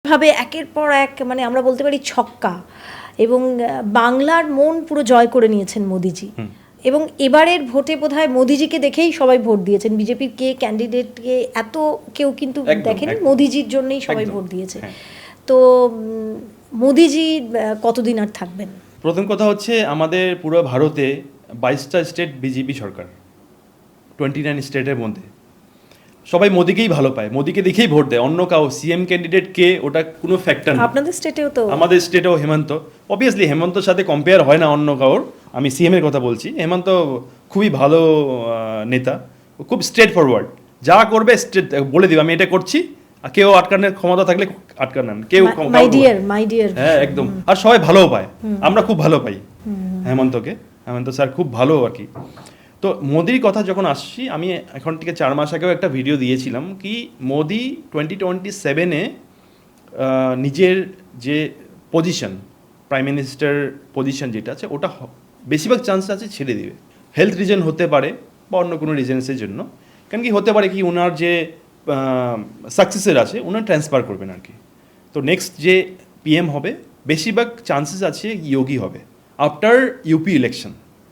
ভাবে একের পর এক মানে আমরা বলতে পারি ছক্কা, এবং বাংলার মন পুরো জয় করে নিয়েছেন মোদিজি। এবং এবারের ভোটে বোধহয় মোদিজিকে দেখেই সবাই ভোট দিয়েছেন, বিজেপির কে ক্যান্ডিডেটকে এত কেউ কিন্তু দেখেনি, মোদিজির জন্যই সবাই ভোট দিয়েছে। তো মোদিজি কতদিন আর থাকবেন? প্রথম কথা হচ্ছে আমাদের পুরো ভারতে 22টা স্টেট বিজেপি সরকার, 29 স্টেটের মধ্যে সবাই মোদিকেই ভালো পায়, মোদিকে দেখেই ভোট দেয়। অন্য কাউ সিএম ক্যান্ডিডেট কে ওটা কোনো ফ্যাক্টর না। আপনাদের স্টেটেও তো, আমাদের স্টেটেও হেমন্ত, অবভিয়াসলি হেমন্তর সাথে কম্পেয়ার হয় না অন্য কাউর। আমি সিএম এর কথা বলছি। হেমন্ত খুবই ভালো নেতা, খুব স্ট্রেট ফরওয়ার্ড, যা করবে স্ট্রেট বলে দিবে আমি এটা করছি, আর কেউ আটকানোর ক্ষমতা থাকলে আটকান, কেউ মাই ডিয়ার, হ্যাঁ একদম। আর সবাই ভালোও পায়, আমরা খুব ভালো পাই হেমন্তকে। হেমন্ত স্যার খুব ভালো আর কি। তো মোদির কথা যখন আসছি, আমি এখন থেকে 4 মাস আগেও একটা ভিডিও দিয়েছিলাম কি মোদি 2027-এ নিজের যে পজিশন, প্রাইম মিনিস্টার পজিশন যেটা আছে ওটা বেশিরভাগ চান্স আছে ছেড়ে দিবে। হেলথ রিজন হতে পারে বা অন্য কোনো রিজনসের জন্য, কারণ কি হতে পারে কি ওনার যে সাকসেসের আছে ওনার ট্রান্সফার করবেন আর কি। তো নেক্সট যে পিএম হবে বেশিরভাগ চান্সেস আছে যোগী হবে আফটার ইউপি ইলেকশন।